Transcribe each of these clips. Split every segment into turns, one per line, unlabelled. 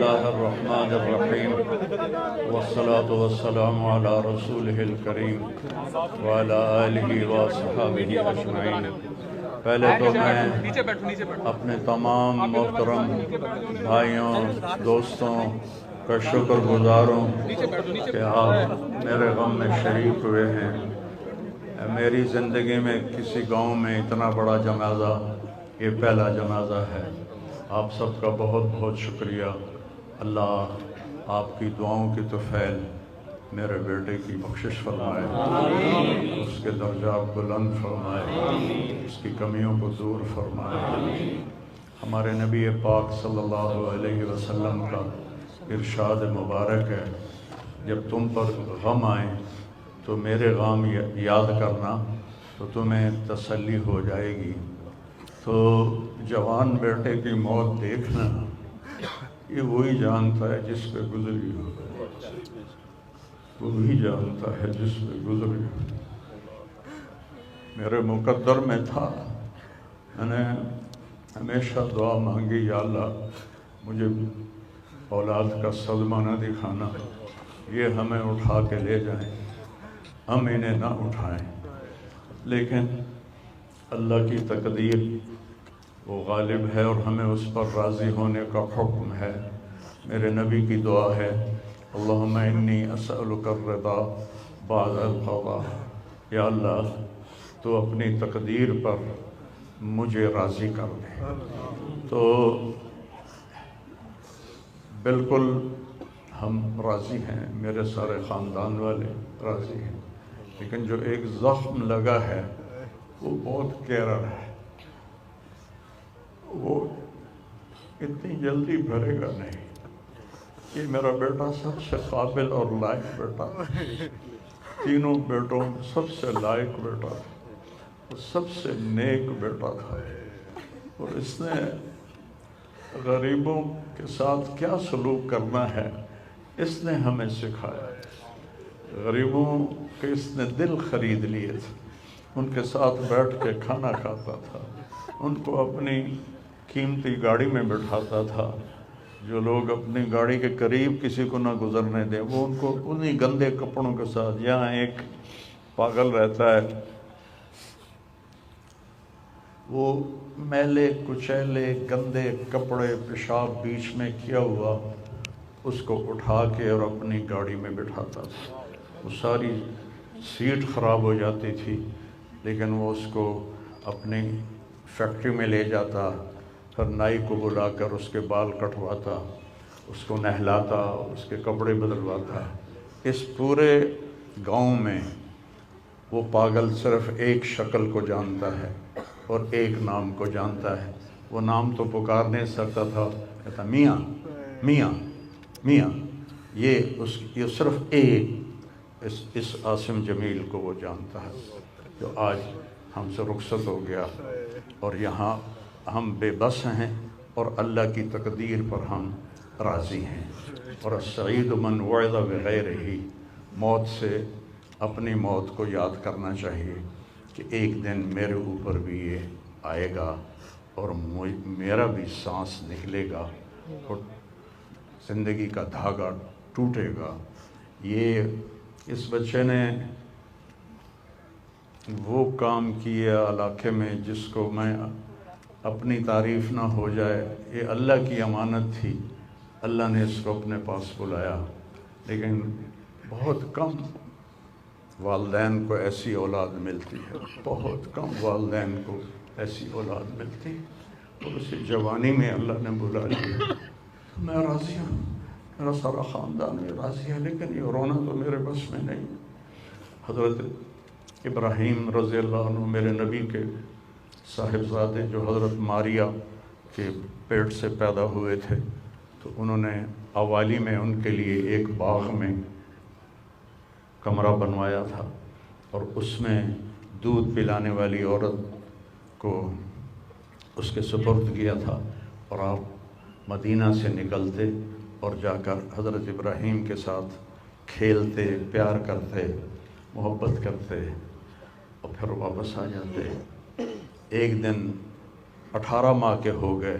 الله الرحمن الرحيم والصلاة والسلام على رسوله الكريم وعلى آله وصحابه أجمعين۔ پہلے تو میں اپنے تمام محترم بھائیوں دوستوں کا شکر گزار ہوں کہ آپ میرے غم میں شریک ہوئے ہیں۔ میری زندگی میں کسی گاؤں میں اتنا بڑا جنازہ یہ پہلا جنازہ ہے۔ آپ سب کا بہت بہت شکریہ۔ اللہ آپ کی دعاؤں کی طفیل میرے بیٹے کی بخشش فرمائے، اس کے درجات بلند فرمائے، اس کی کمیوں کو دور فرمائے۔ ہمارے نبی پاک صلی اللہ علیہ وسلم کا ارشاد مبارک ہے، جب تم پر غم آئے تو میرے غم یاد کرنا تو تمہیں تسلی ہو جائے گی۔ تو جوان بیٹے کی موت دیکھنا یہ وہی جانتا ہے جس پہ گزری ہو، وہی جانتا ہے جس پہ گزری ہو۔ میرے مقدر میں تھا، میں نے ہمیشہ دعا مانگی، یا اللہ مجھے اولاد کا صدمہ نہ دکھانا، یہ ہمیں اٹھا کے لے جائیں، ہم انہیں نہ اٹھائیں۔ لیکن اللہ کی تقدیر وہ غالب ہے اور ہمیں اس پر راضی ہونے کا حکم ہے۔ میرے نبی کی دعا ہے، اللہم انی اسألک الرضا بعد القضاء، یا اللہ تو اپنی تقدیر پر مجھے راضی کر دے۔ تو بالکل ہم راضی ہیں، میرے سارے خاندان والے راضی ہیں، لیکن جو ایک زخم لگا ہے وہ بہت گہرا ہے، وہ اتنی جلدی بھرے گا نہیں۔ یہ میرا بیٹا سب سے قابل اور لائق بیٹا، تینوں بیٹوں سب سے لائق بیٹا تھا، وہ سب سے نیک بیٹا تھا، اور اس نے غریبوں کے ساتھ کیا سلوک کرنا ہے اس نے ہمیں سکھایا۔ غریبوں کے اس نے دل خرید لیے تھے، ان کے ساتھ بیٹھ کے کھانا کھاتا تھا، ان کو اپنی قیمتی گاڑی میں بٹھاتا تھا۔ جو لوگ اپنی گاڑی کے قریب کسی کو نہ گزرنے دیں، وہ ان کو انہی گندے کپڑوں کے ساتھ، یہاں ایک پاگل رہتا ہے، وہ میلے کچیلے گندے کپڑے پیشاب بیچ میں کیا ہوا اس کو اٹھا کے اور اپنی گاڑی میں بٹھاتا تھا۔ وہ ساری سیٹ خراب ہو جاتی تھی، لیکن وہ اس کو اپنی فیکٹری میں لے جاتا، پھر نائی کو بلا کر اس کے بال کٹواتا، اس کو نہلاتا، اس کے کپڑے بدلواتا۔ اس پورے گاؤں میں وہ پاگل صرف ایک شکل کو جانتا ہے اور ایک نام کو جانتا ہے۔ وہ نام تو پکار نہیں سکتا تھا، کہتا میاں میاں میاں۔ یہ صرف ایک اس عاصم جمیل کو وہ جانتا ہے، جو آج ہم سے رخصت ہو گیا، اور یہاں ہم بے بس ہیں اور اللہ کی تقدیر پر ہم راضی ہیں۔ اور السعید من وعظ بغیرہ، موت سے اپنی موت کو یاد کرنا چاہیے کہ ایک دن میرے اوپر بھی یہ آئے گا اور میرا بھی سانس نکلے گا اور زندگی کا دھاگا ٹوٹے گا۔ اس بچے نے وہ کام کیا علاقے میں جس کو میں اپنی تعریف نہ ہو جائے، یہ اللہ کی امانت تھی، اللہ نے اس کو اپنے پاس بلایا۔ لیکن بہت کم والدین کو ایسی اولاد ملتی ہے، بہت کم والدین کو ایسی اولاد ملتی، اور اسی جوانی میں اللہ نے بلا لیا۔ میں راضی ہوں، میرا سارا خاندان میں راضی ہے، لیکن یہ رونا تو میرے بس میں نہیں۔ حضرت ابراہیم رضی اللہ عنہ میرے نبی کے صاحبزادے، جو حضرت ماریہ کے پیٹ سے پیدا ہوئے تھے، تو انہوں نے اوالی میں ان کے لیے ایک باغ میں کمرہ بنوایا تھا، اور اس میں دودھ پلانے والی عورت کو اس کے سپرد کیا تھا، اور آپ مدینہ سے نکلتے اور جا کر حضرت ابراہیم کے ساتھ کھیلتے، پیار کرتے، محبت کرتے، اور پھر واپس آ جاتے۔ ایک دن 18 ماہ کے ہو گئے،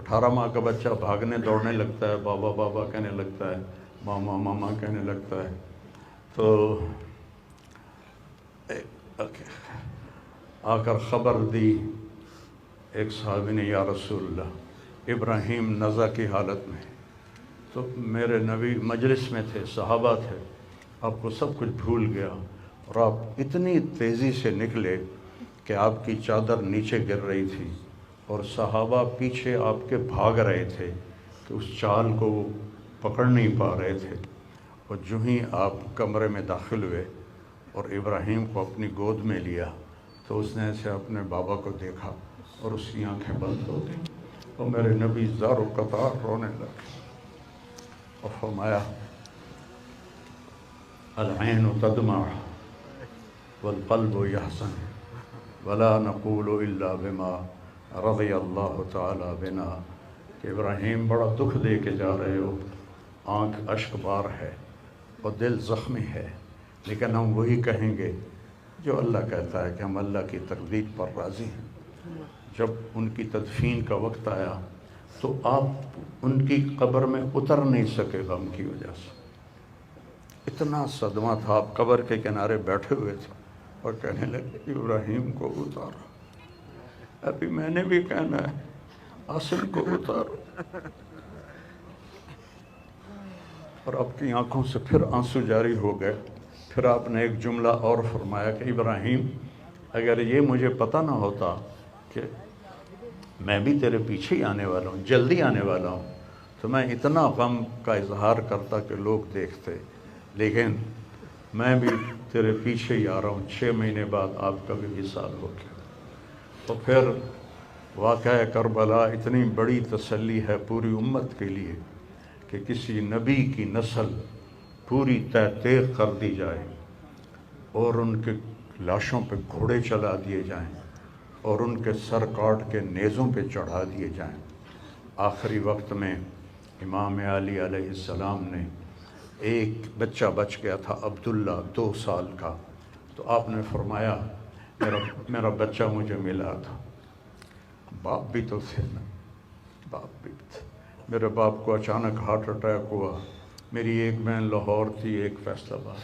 18 ماہ کا بچہ بھاگنے دوڑنے لگتا ہے، بابا بابا کہنے لگتا ہے، ماما ماما کہنے لگتا ہے. تو آ کر خبر دی ایک صحابی نے، یا رسول اللہ ابراہیم نزع کی حالت میں. تو میرے نبی مجلس میں تھے، صحابہ تھے، آپ کو سب کچھ بھول گیا اور آپ اتنی تیزی سے نکلے کہ آپ کی چادر نیچے گر رہی تھی اور صحابہ پیچھے آپ کے بھاگ رہے تھے کہ اس چال کو وہ پکڑ نہیں پا رہے تھے. اور جو ہی آپ کمرے میں داخل ہوئے اور ابراہیم کو اپنی گود میں لیا تو اس نے ایسے اپنے بابا کو دیکھا اور اس کی آنکھیں بند ہو گئیں اور میرے نبی زار و قطار رونے لگے اور فرمایا العین تدمع والقلب یحزن ولا نقول الا بما رضی اللہ تعالی بنا. کہ ابراہیم بڑا دکھ دے کے جا رہے ہو، آنکھ اشک بار ہے اور دل زخمی ہے، لیکن ہم وہی کہیں گے جو اللہ کہتا ہے کہ ہم اللہ کی تقدیر پر راضی ہیں. جب ان کی تدفین کا وقت آیا تو آپ ان کی قبر میں اتر نہیں سکے غم کی وجہ سے. اتنا صدمہ تھا، آپ قبر کے کنارے بیٹھے ہوئے تھے اور کہنے لگے ابراہیم کو اتارو. ابھی میں نے بھی کہنا ہے عاصم کو اتارو. اور آپ کی آنکھوں سے پھر آنسو جاری ہو گئے. پھر آپ نے ایک جملہ اور فرمایا کہ ابراہیم اگر یہ مجھے پتہ نہ ہوتا کہ میں بھی تیرے پیچھے ہی آنے والا ہوں، جلدی آنے والا ہوں، تو میں اتنا غم کا اظہار کرتا کہ لوگ دیکھتے، لیکن میں بھی تیرے پیچھے ہی آ رہا ہوں. 6 مہینے بعد آپ کا بھی وصال ہو گیا. تو پھر واقعہ کربلا اتنی بڑی تسلی ہے پوری امت کے لیے کہ کسی نبی کی نسل پوری تیغ کر دی جائے اور ان کے لاشوں پہ گھوڑے چلا دیے جائیں اور ان کے سر کاٹ کے نیزوں پہ چڑھا دیے جائیں. آخری وقت میں امام علی علیہ السلام نے، ایک بچہ بچ گیا تھا عبداللہ 2 سال کا، تو آپ نے فرمایا میرا بچہ مجھے ملا تھا. باپ بھی تو تھے نا، باپ بھی تھے. میرے باپ کو اچانک ہارٹ اٹیک ہوا. میری ایک بہن لاہور تھی، ایک فیصل آباد.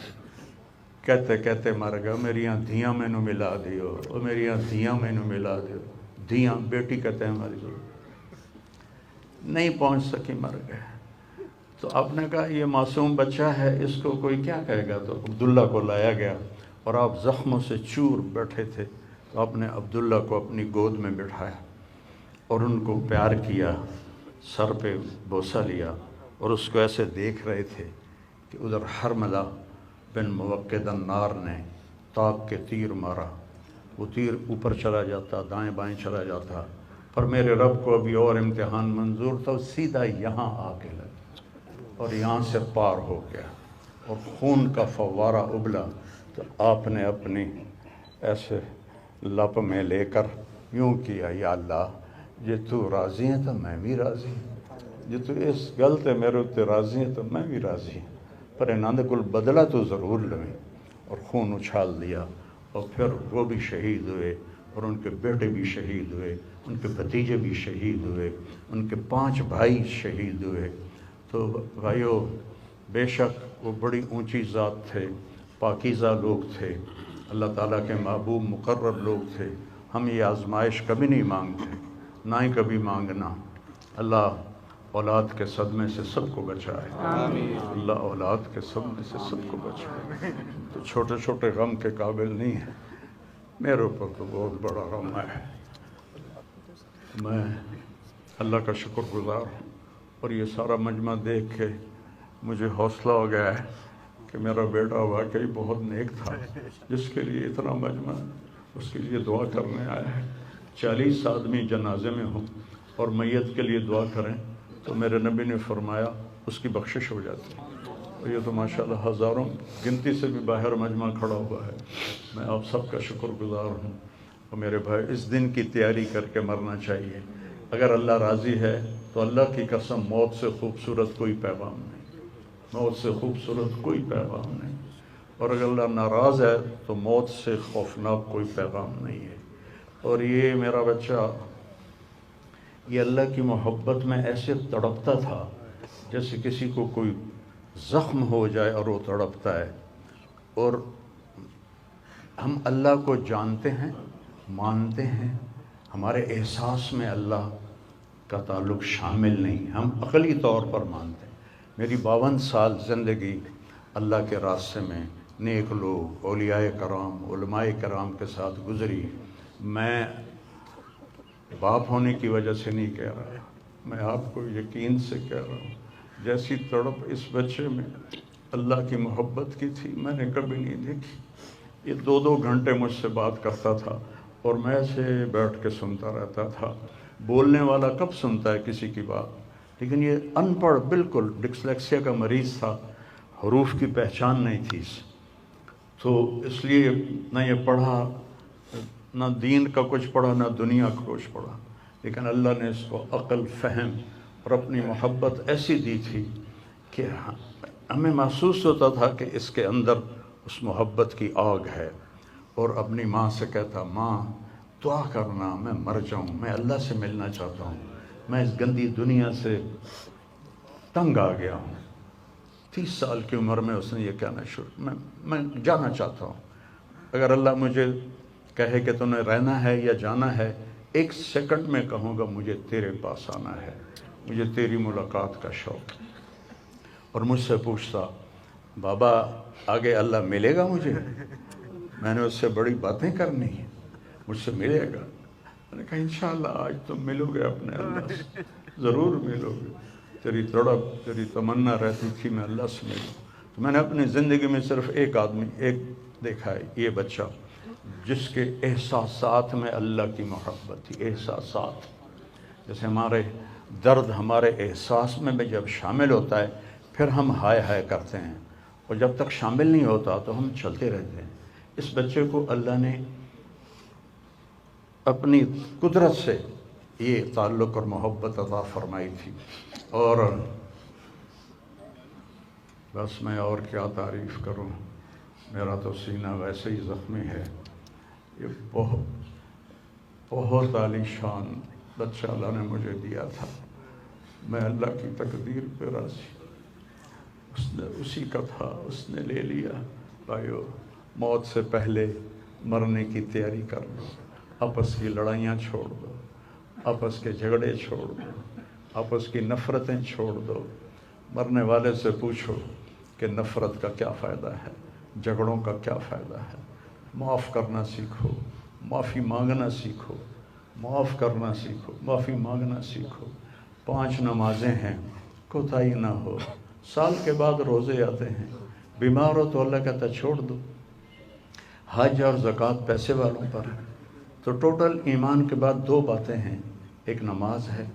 کہتے کہتے مر گیا. میریاں دھیاں مینوں ملا دیو، اور میریاں دھیاں مینوں ملا دیو. دھیاں بیٹی کہتے ہیں ہماری ضرورت نہیں پہنچ سکی، مر گئے. تو آپ نے کہا یہ معصوم بچہ ہے، اس کو کوئی کیا کہے گا. تو عبداللہ کو لایا گیا اور آپ زخموں سے چور بیٹھے تھے. تو آپ نے عبداللہ کو اپنی گود میں بٹھایا اور ان کو پیار کیا، سر پہ بوسہ لیا اور اس کو ایسے دیکھ رہے تھے کہ ادھر حرملہ بن موقد النار نے تاک کے تیر مارا. وہ تیر اوپر چلا جاتا، دائیں بائیں چلا جاتا، پر میرے رب کو ابھی اور امتحان منظور تھا. سیدھا یہاں آ کے لگا اور یہاں سے پار ہو گیا اور خون کا فوارہ ابلا. تو آپ نے اپنی ایسے لپ میں لے کر یوں کیا، یا اللہ جے تو راضی ہیں تو میں بھی راضی ہوں، جے تو اس گل تے میرے تے راضی ہیں تو میں بھی راضی ہوں، پر انہاں دے کول بدلہ تو ضرور لویں. اور خون اچھال دیا اور پھر وہ بھی شہید ہوئے اور ان کے بیٹے بھی شہید ہوئے، ان کے بھتیجے بھی شہید ہوئے، ان کے 5 بھائی شہید ہوئے. تو بھائیو، بے شک وہ بڑی اونچی ذات تھے، پاکیزہ لوگ تھے، اللہ تعالیٰ کے محبوب مقرب لوگ تھے. ہم یہ آزمائش کبھی نہیں مانگتے، نہ ہی کبھی مانگنا. اللہ اولاد کے صدمے سے سب کو بچائے. آمین. اللہ اولاد کے صدمے سے سب کو بچائے. تو چھوٹے چھوٹے غم کے قابل نہیں ہے. میرے اوپر تو بہت بڑا غم ہے. میں اللہ کا شکر گزار ہوں اور یہ سارا مجمع دیکھ کے مجھے حوصلہ ہو گیا ہے کہ میرا بیٹا واقعی بہت نیک تھا، جس کے لیے اتنا مجمع اس کے لیے دعا کرنے آیا ہے. 40 آدمی جنازے میں ہوں اور میت کے لیے دعا کریں تو میرے نبی نے فرمایا اس کی بخشش ہو جاتی ہے. اور یہ تو ماشاءاللہ ہزاروں گنتی سے بھی باہر مجمع کھڑا ہوا ہے. میں آپ سب کا شکر گزار ہوں. اور میرے بھائی، اس دن کی تیاری کر کے مرنا چاہیے. اگر اللہ راضی ہے تو اللہ کی قسم موت سے خوبصورت کوئی پیغام نہیں، موت سے خوبصورت کوئی پیغام نہیں. اور اگر اللہ ناراض ہے تو موت سے خوفناک کوئی پیغام نہیں ہے. اور یہ میرا بچہ یہ اللہ کی محبت میں ایسے تڑپتا تھا جیسے کسی کو کوئی زخم ہو جائے اور وہ تڑپتا ہے. اور ہم اللہ کو جانتے ہیں، مانتے ہیں، ہمارے احساس میں اللہ کا تعلق شامل نہیں، ہم عقلی طور پر مانتے ہیں. میری 52 سال زندگی اللہ کے راستے میں نیک لوگ، اولیاء کرام، علماء کرام کے ساتھ گزری. میں باپ ہونے کی وجہ سے نہیں کہہ رہا، میں آپ کو یقین سے کہہ رہا ہوں، جیسی تڑپ اس بچے میں اللہ کی محبت کی تھی میں نے کبھی نہیں دیکھی. یہ 2 گھنٹے مجھ سے بات کرتا تھا اور میں ایسے بیٹھ کے سنتا رہتا تھا. بولنے والا کب سنتا ہے کسی کی بات، لیکن یہ ان پڑھ، بالکل ڈسلیکسیا کا مریض تھا، حروف کی پہچان نہیں تھی تو اس لیے نہ یہ پڑھا، نہ دین کا کچھ پڑھا، نہ دنیا کا کچھ پڑھا. لیکن اللہ نے اس کو عقل، فہم اور اپنی محبت ایسی دی تھی کہ ہمیں محسوس ہوتا تھا کہ اس کے اندر اس محبت کی آگ ہے. اور اپنی ماں سے کہتا، ماں دعا کرنا میں مر جاؤں، میں اللہ سے ملنا چاہتا ہوں، میں اس گندی دنیا سے تنگ آ گیا ہوں. 30 سال کی عمر میں اس نے یہ کہنا شروع، میں جانا چاہتا ہوں. اگر اللہ مجھے کہے کہ تمہیں رہنا ہے یا جانا ہے، 1 سیکنڈ میں کہوں گا مجھے تیرے پاس آنا ہے، مجھے تیری ملاقات کا شوق ہے. اور مجھ سے پوچھتا، بابا آگے اللہ ملے گا مجھے؟ میں نے اس سے بڑی باتیں کرنی ہیں، مجھ سے ملے گا؟ میں نے کہا انشاءاللہ آج تم ملو گے اپنے اللہ سے، ضرور ملو گے. تیری تڑپ، تیری تمنا رہتی تھی میں اللہ سے ملوں. تو میں نے اپنی زندگی میں صرف ایک آدمی دیکھا ہے، یہ بچہ جس کے احساسات میں اللہ کی محبت تھی. احساسات جیسے ہمارے درد ہمارے احساس میں بھی جب شامل ہوتا ہے پھر ہم ہائے ہائے کرتے ہیں، اور جب تک شامل نہیں ہوتا تو ہم چلتے رہتے ہیں. اس بچے کو اللہ نے اپنی قدرت سے یہ تعلق اور محبت عطا فرمائی تھی. اور بس میں اور کیا تعریف کروں، میرا تو سینہ ویسے ہی زخمی ہے. یہ بہت عالی شان بچہ اللہ نے مجھے دیا تھا. میں اللہ کی تقدیر پہ راضی، اس نے اسی کا تھا، اس نے لے لیا. بھائیو، موت سے پہلے مرنے کی تیاری کر لو، آپس کی لڑائیاں چھوڑ دو، آپس کے جھگڑے چھوڑ دو، آپس کی نفرتیں چھوڑ دو. مرنے والے سے پوچھو کہ نفرت کا کیا فائدہ ہے، جھگڑوں کا کیا فائدہ ہے. معاف کرنا سیکھو، معافی مانگنا سیکھو، معاف کرنا سیکھو، معافی مانگنا سیکھو. 5 نمازیں ہیں، کوتاہی نہ ہو. سال کے بعد روزے آتے ہیں، بیمار ہو تو اللہ کہتا چھوڑ دو. حج اور زکوٰۃ پیسے والوں پر ہے. تو ٹوٹل ایمان کے بعد 2 باتیں ہیں، ایک نماز ہے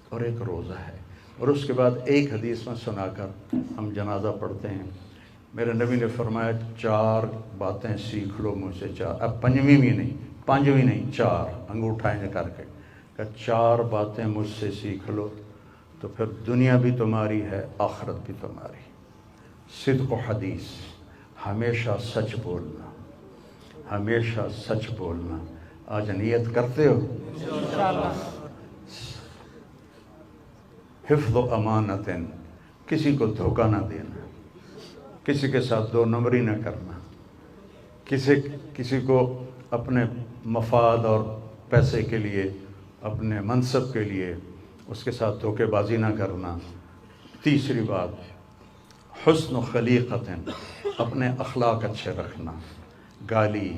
اور ایک روزہ ہے. اور اس کے بعد ایک حدیث میں سنا کر ہم جنازہ پڑھتے ہیں. میرے نبی نے فرمایا 4 باتیں سیکھ لو مجھ سے. 4، اب 5ویں بھی نہیں، 5ویں نہیں، 4 انگوٹھا کر کے کہ 4 باتیں مجھ سے سیکھ لو تو پھر دنیا بھی تمہاری ہے، آخرت بھی تمہاری. صدق و حدیث، ہمیشہ سچ بولنا، ہمیشہ سچ بولنا. آج نیت کرتے ہو؟ حفظ و امانت، کسی کو دھوکہ نہ دینا، کسی کے ساتھ 2 نمبری نہ کرنا، کسی کو اپنے مفاد اور پیسے کے لیے، اپنے منصب کے لیے اس کے ساتھ دھوکے بازی نہ کرنا. تیسری بات، حسن و خلیقت، اپنے اخلاق اچھے رکھنا. گالی،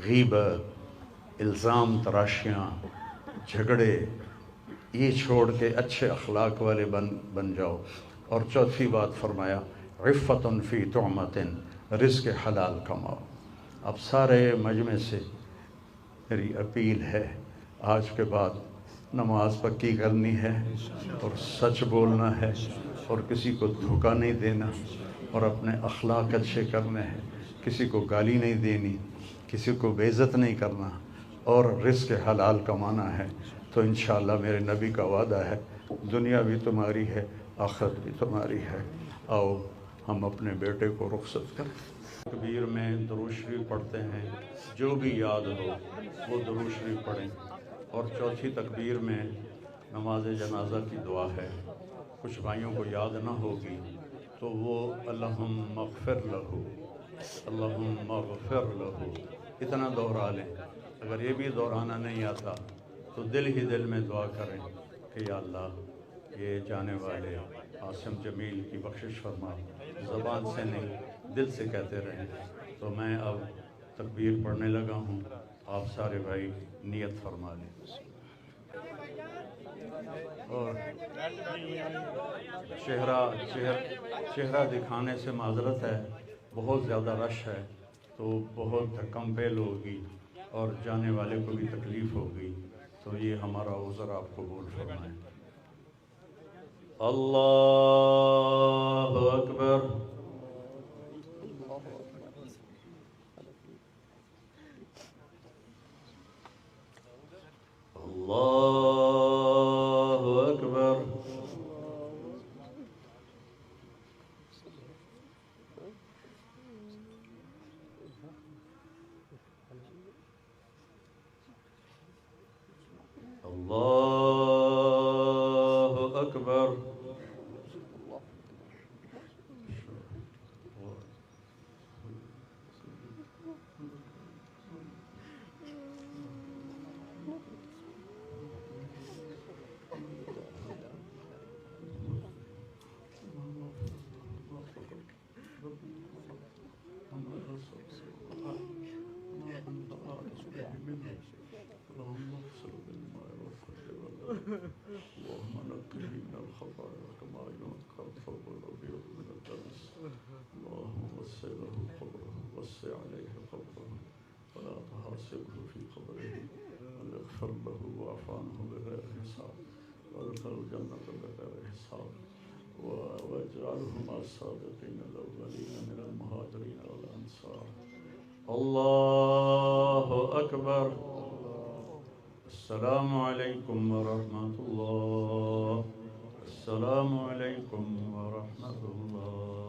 غیبت، الزام تراشیاں، جھگڑے، یہ چھوڑ کے اچھے اخلاق والے بن جاؤ. اور چوتھی بات فرمایا عفت فی طعمت، رزق حلال کماؤ. اب سارے مجمع سے میری اپیل ہے، آج کے بعد نماز پکی کرنی ہے اور سچ بولنا ہے اور کسی کو دھوکہ نہیں دینا اور اپنے اخلاق اچھے کرنے ہیں. کسی کو گالی نہیں دینی، کسی کو بے عزت نہیں کرنا اور رزق حلال کمانا ہے. تو انشاءاللہ میرے نبی کا وعدہ ہے، دنیا بھی تمہاری ہے، آخرت بھی تمہاری ہے. آؤ ہم اپنے بیٹے کو رخصت کریں. تکبیر میں درود شریف پڑھتے ہیں، جو بھی یاد ہو وہ درود شریف پڑھیں. اور چوتھی تکبیر میں نماز جنازہ کی دعا ہے. کچھ بھائیوں کو یاد نہ ہوگی تو وہ اللہم اغفر لہو، اللہم اغفر لہو اتنا دوہرا لیں. اگر یہ بھی دہرانا نہیں آتا تو دل ہی دل میں دعا کریں کہ یا اللہ یہ جانے والے عاصم جمیل کی بخشش فرما، زبان سے نہیں دل سے کہتے رہیں. تو میں اب تکبیر پڑھنے لگا ہوں، آپ سارے بھائی نیت فرما لیں. اور چہرہ دکھانے سے معذرت ہے، بہت زیادہ رش ہے تو بہت کم پیل ہوگی اور جانے والے کو بھی تکلیف ہوگی، تو یہ ہمارا عذر آپ قبول فرمائیں. اللہ اکبر. اللہ اکبر. اللہ اکبر. اللهم نقه من الخطايا كما ينقى الثوب الابيض من الدنس. اللهم وسع له قبره، وسع عليه قبره، ولا تحاسبه في قبره، واغفر له واعف عنه بغير حساب، وادخل الجنة بغير حساب، واجعله مع الصادقين الأولين من المهاجرين والأنصار. الله أكبر. السلام علیکم ورحمۃ اللہ. السلام علیکم ورحمۃ اللہ.